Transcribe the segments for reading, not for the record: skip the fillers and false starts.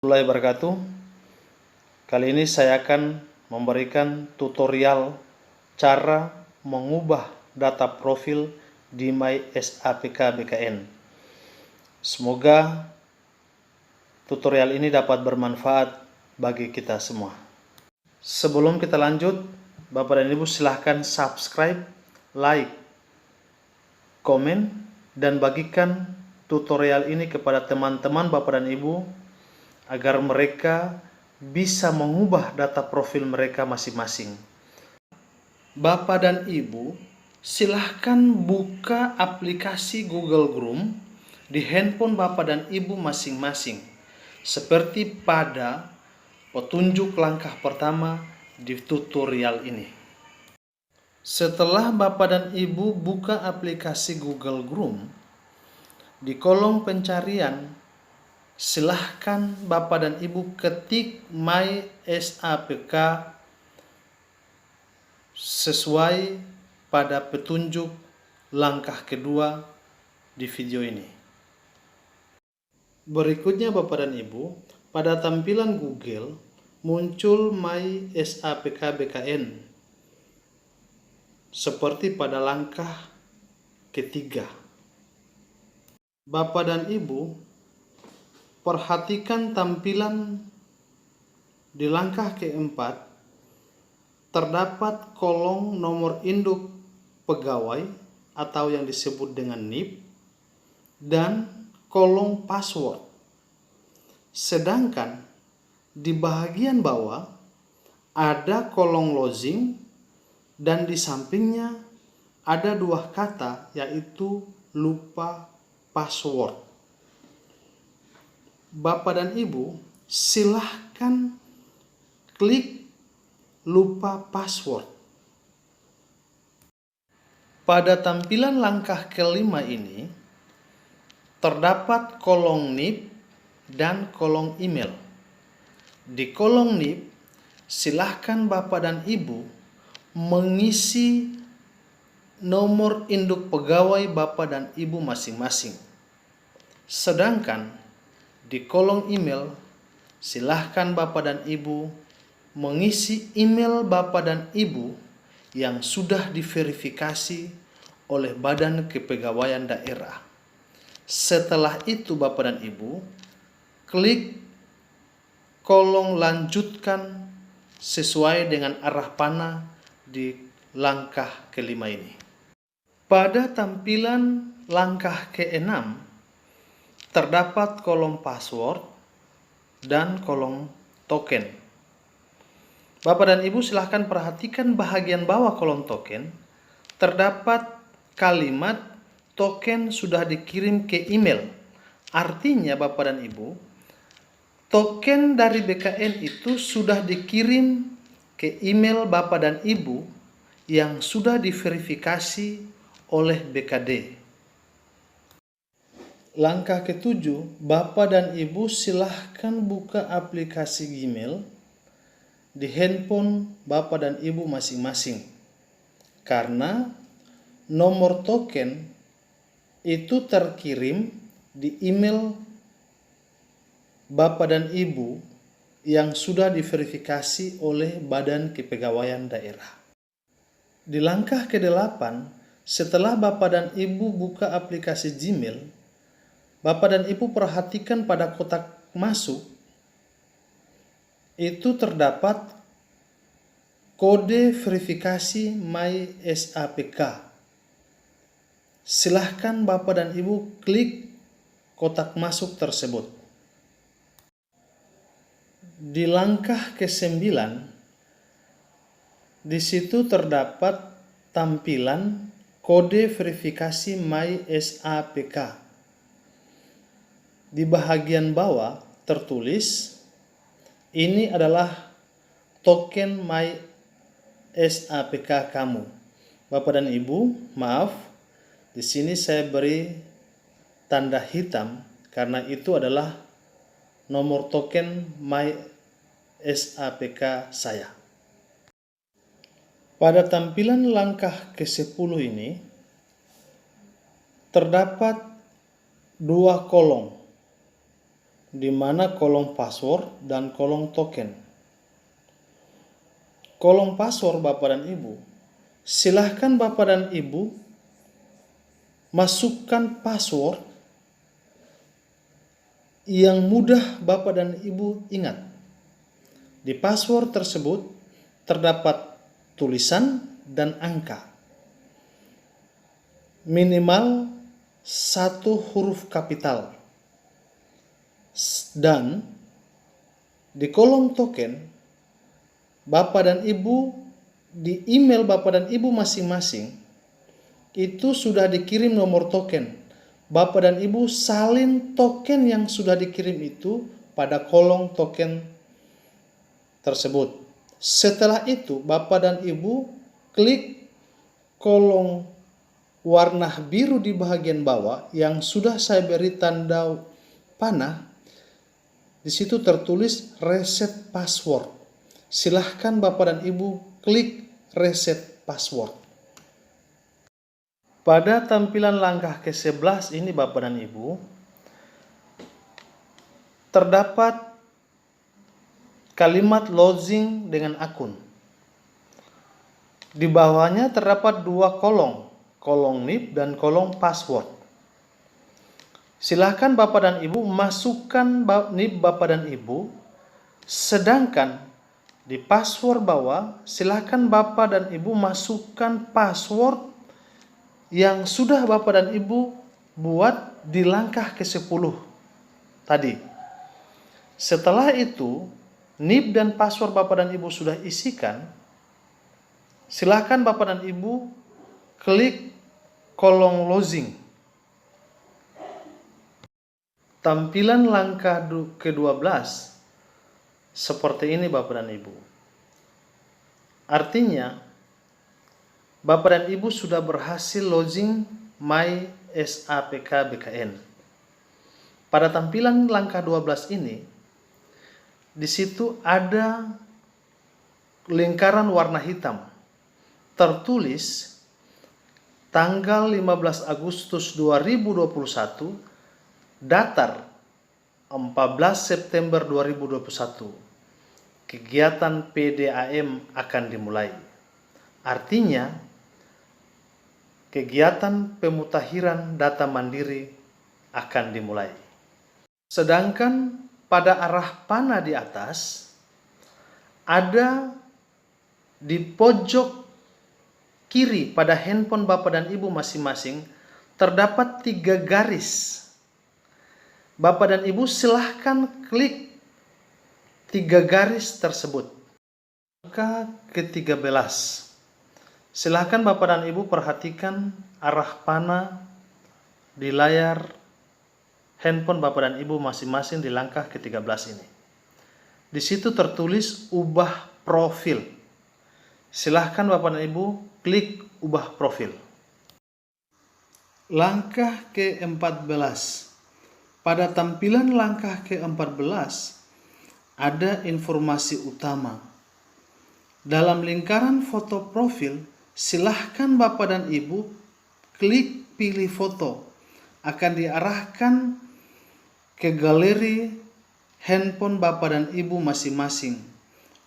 warahmatullahi wabarakatuh. Kali ini saya akan memberikan tutorial cara mengubah data profil di MySAPK BKN. Semoga tutorial ini dapat bermanfaat bagi kita semua. Sebelum kita lanjut, Bapak dan Ibu silahkan subscribe, like, komen, dan bagikan tutorial ini kepada teman-teman Bapak dan Ibu agar mereka bisa mengubah data profil mereka masing-masing. Bapak dan Ibu silahkan buka aplikasi Google Chrome di handphone Bapak dan Ibu masing-masing seperti pada petunjuk langkah pertama di tutorial ini. Setelah Bapak dan Ibu buka aplikasi Google Chrome, di kolom pencarian silahkan Bapak dan Ibu ketik MySAPK sesuai pada petunjuk langkah kedua di video ini. Berikutnya Bapak dan Ibu, pada tampilan Google muncul MySAPK BKN seperti pada langkah ketiga. Bapak dan Ibu perhatikan tampilan di langkah keempat, terdapat kolom nomor induk pegawai atau yang disebut dengan NIP dan kolom password. Sedangkan di bagian bawah ada kolom login dan di sampingnya ada dua kata yaitu lupa password. Bapak dan Ibu silahkan klik lupa password. Pada tampilan langkah kelima ini terdapat kolom NIP dan kolom email. Di kolom NIP silahkan Bapak dan Ibu mengisi nomor induk pegawai Bapak dan Ibu masing-masing. Sedangkan di kolom email, silahkan Bapak dan Ibu mengisi email Bapak dan Ibu yang sudah diverifikasi oleh Badan Kepegawaian Daerah. Setelah itu Bapak dan Ibu, klik kolom lanjutkan sesuai dengan arah panah di langkah kelima ini. Pada tampilan langkah keenam, terdapat kolom password dan kolom token. Bapak dan Ibu silahkan perhatikan bagian bawah kolom token. Terdapat kalimat token sudah dikirim ke email. Artinya Bapak dan Ibu, token dari BKN itu sudah dikirim ke email Bapak dan Ibu yang sudah diverifikasi oleh BKD. Langkah ketujuh, Bapak dan Ibu silahkan buka aplikasi Gmail di handphone Bapak dan Ibu masing-masing. Karena nomor token itu terkirim di email Bapak dan Ibu yang sudah diverifikasi oleh Badan Kepegawaian Daerah. Di langkah ke-8, setelah Bapak dan Ibu buka aplikasi Gmail, Bapak dan Ibu perhatikan pada kotak masuk, itu terdapat kode verifikasi MySAPK. Silahkan Bapak dan Ibu klik kotak masuk tersebut. Di langkah ke-9, di situ terdapat tampilan kode verifikasi MySAPK. Di bagian bawah tertulis, ini adalah token MySAPK kamu. Bapak dan Ibu, maaf, di sini saya beri tanda hitam karena itu adalah nomor token MySAPK saya. Pada tampilan langkah ke-10 ini terdapat dua kolom. di mana kolom password dan kolom token. Kolom password Bapak dan Ibu, silahkan Bapak dan Ibu masukkan password yang mudah Bapak dan Ibu ingat. Di password tersebut terdapat tulisan dan angka. Minimal 1 huruf kapital. Dan di kolom token, Bapak dan Ibu, di email Bapak dan Ibu masing-masing, itu sudah dikirim nomor token. Bapak dan Ibu salin token yang sudah dikirim itu pada kolom token tersebut. Setelah itu, Bapak dan Ibu klik kolom warna biru di bagian bawah yang sudah saya beri tanda panah. Di situ tertulis reset password. Silahkan Bapak dan Ibu klik reset password. Pada tampilan langkah ke-11 ini Bapak dan Ibu, terdapat kalimat login dengan akun. Di bawahnya terdapat 2 kolom, kolom NIP dan kolom password. Silahkan Bapak dan Ibu masukkan NIP Bapak dan Ibu, sedangkan di password bawah silahkan Bapak dan Ibu masukkan password yang sudah Bapak dan Ibu buat di langkah ke-10 tadi. Setelah itu, NIP dan password Bapak dan Ibu sudah isikan, silahkan Bapak dan Ibu klik kolom login. Tampilan langkah ke-12 seperti ini Bapak dan Ibu. Artinya, Bapak dan Ibu sudah berhasil login My SAPK BKN. Pada tampilan langkah 12 ini, di situ ada lingkaran warna hitam. Tertulis tanggal 15 Agustus 2021, datar 14 September 2021. Kegiatan PDAM akan dimulai. Artinya, kegiatan pemutakhiran data mandiri akan dimulai. Sedangkan pada arah panah di atas, ada di pojok kiri pada handphone Bapak dan Ibu masing-masing, terdapat 3 garis. Bapak dan Ibu silahkan klik 3 garis tersebut. Langkah ke-13. Silahkan Bapak dan Ibu perhatikan arah panah di layar handphone Bapak dan Ibu masing-masing di langkah ke-13 ini. Di situ tertulis ubah profil. Silahkan Bapak dan Ibu klik ubah profil. Langkah ke-14. Pada tampilan langkah ke-14 ada informasi utama. Dalam lingkaran foto profil, silahkan Bapak dan Ibu klik pilih foto. Akan diarahkan ke galeri handphone Bapak dan Ibu masing-masing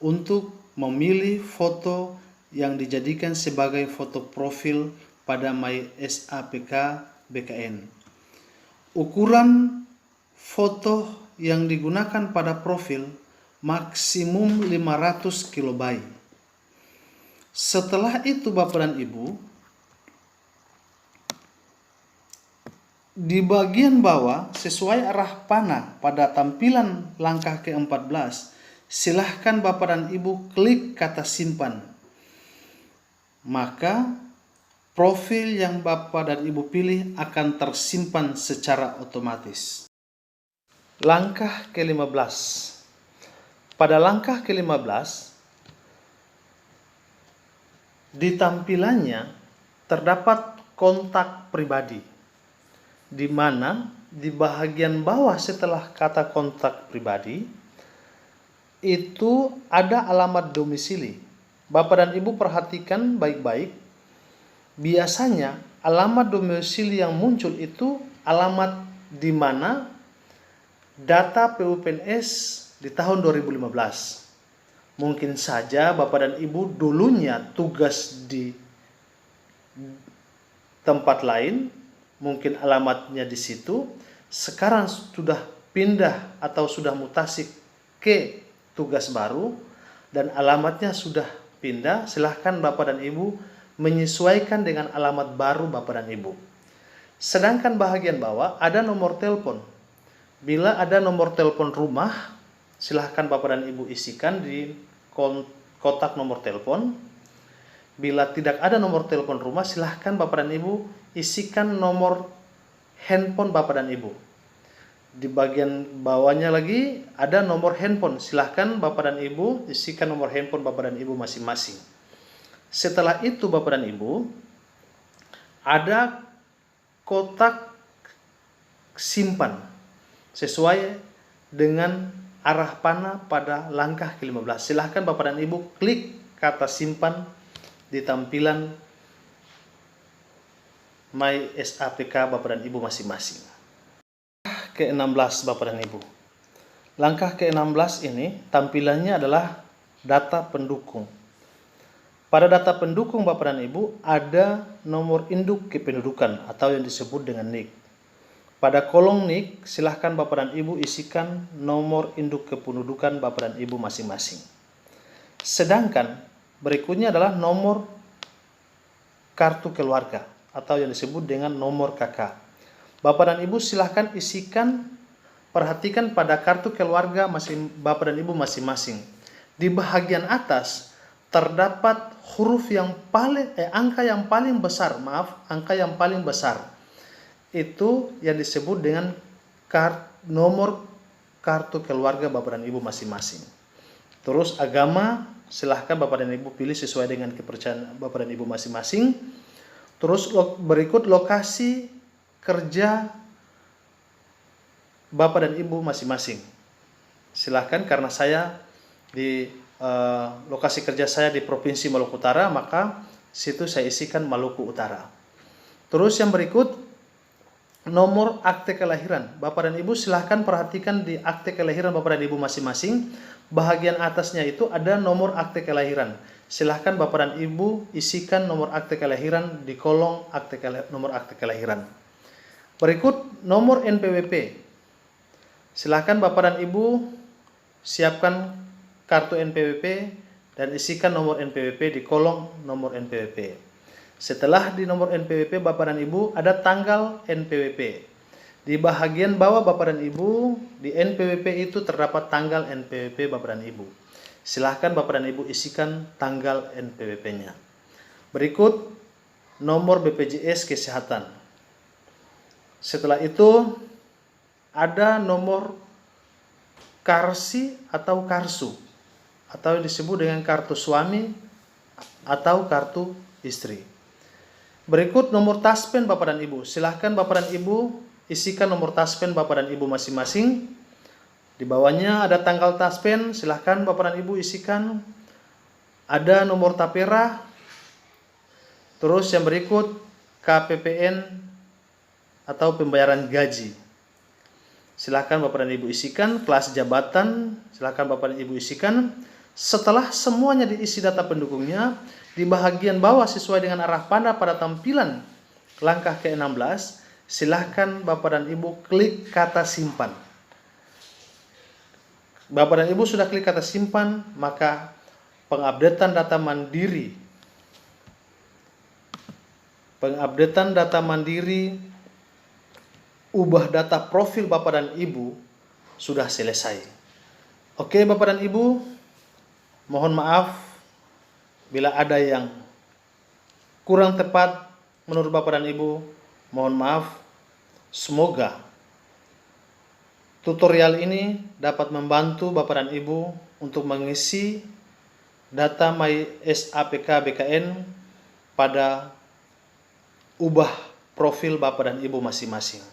untuk memilih foto yang dijadikan sebagai foto profil pada My SAPK BKN. Ukuran foto yang digunakan pada profil maksimum 500 KB. Setelah itu Bapak dan Ibu, di bagian bawah sesuai arah panah pada tampilan langkah ke-14, silahkan Bapak dan Ibu klik kata simpan. Maka profil yang Bapak dan Ibu pilih akan tersimpan secara otomatis. Langkah ke-15. Pada langkah ke-15, di tampilannya terdapat kontak pribadi, di mana di bagian bawah setelah kata kontak pribadi, itu ada alamat domisili. Bapak dan Ibu perhatikan baik-baik. Biasanya alamat domisili yang muncul itu alamat di mana data PUPNS di tahun 2015. Mungkin saja Bapak dan Ibu dulunya tugas di tempat lain, mungkin alamatnya di situ, sekarang sudah pindah atau sudah mutasi ke tugas baru dan alamatnya sudah pindah. Silahkan Bapak dan Ibu menyesuaikan dengan alamat baru Bapak dan Ibu. Sedangkan bahagian bawah ada nomor telepon. Bila ada nomor telepon rumah, silahkan Bapak dan Ibu isikan di kotak nomor telepon. Bila tidak ada nomor telepon rumah, silahkan Bapak dan Ibu isikan nomor handphone Bapak dan Ibu. Di bagian bawahnya lagi ada nomor handphone. Silahkan Bapak dan Ibu isikan nomor handphone Bapak dan Ibu masing-masing. Setelah itu Bapak dan Ibu, ada kotak simpan sesuai dengan arah panah pada langkah ke-15. Silahkan Bapak dan Ibu klik kata simpan di tampilan My SAPK Bapak dan Ibu masing-masing. Ke-16 Bapak dan Ibu. Langkah ke-16 ini tampilannya adalah data pendukung. Pada data pendukung Bapak dan Ibu ada nomor induk kependudukan atau yang disebut dengan NIK. Pada kolom NIK silahkan Bapak dan Ibu isikan nomor induk kependudukan Bapak dan Ibu masing-masing. Sedangkan berikutnya adalah nomor kartu keluarga atau yang disebut dengan nomor KK. Bapak dan Ibu silahkan isikan, perhatikan pada kartu keluarga Bapak dan Ibu masing-masing. Di bagian atas terdapat huruf yang angka yang paling besar. Itu yang disebut dengan nomor kartu keluarga Bapak dan Ibu masing-masing. Terus agama, silahkan Bapak dan Ibu pilih sesuai dengan kepercayaan Bapak dan Ibu masing-masing. Terus berikut lokasi kerja Bapak dan Ibu masing-masing. Silahkan, karena saya di lokasi kerja saya di Provinsi Maluku Utara, maka situ saya isikan Maluku Utara. Terus yang berikut nomor akte kelahiran. Bapak dan Ibu silahkan perhatikan di akte kelahiran Bapak dan Ibu masing-masing. Bahagian atasnya itu ada nomor akte kelahiran. Silahkan Bapak dan Ibu isikan nomor akte kelahiran di kolom nomor akte kelahiran. Berikut nomor NPWP. Silahkan Bapak dan Ibu siapkan kartu NPWP dan isikan nomor NPWP di kolom nomor NPWP. Setelah di nomor NPWP Bapak dan Ibu ada tanggal NPWP. Di bahagian bawah Bapak dan Ibu di NPWP itu terdapat tanggal NPWP Bapak dan Ibu. Silahkan Bapak dan Ibu isikan tanggal NPWP-nya. Berikut nomor BPJS Kesehatan. Setelah itu ada nomor karsi atau karsu atau yang disebut dengan kartu suami atau kartu istri. Berikut nomor taspen Bapak dan Ibu. Silahkan Bapak dan Ibu isikan nomor taspen Bapak dan Ibu masing-masing. Di bawahnya ada tanggal taspen, silahkan Bapak dan Ibu isikan. Ada nomor tapera. Terus yang berikut KPPN atau pembayaran gaji. Silahkan Bapak dan Ibu isikan. Kelas jabatan, silahkan Bapak dan Ibu isikan. Setelah semuanya diisi data pendukungnya, di bahagian bawah sesuai dengan arah panah pada tampilan langkah ke-16, silahkan Bapak dan Ibu klik kata simpan. Bapak dan Ibu sudah klik kata simpan, maka pengupdatean data mandiri ubah data profil Bapak dan Ibu sudah selesai. Oke Bapak dan Ibu, mohon maaf bila ada yang kurang tepat menurut Bapak dan Ibu, mohon maaf. Semoga tutorial ini dapat membantu Bapak dan Ibu untuk mengisi data My SAPK BKN pada ubah profil Bapak dan Ibu masing-masing.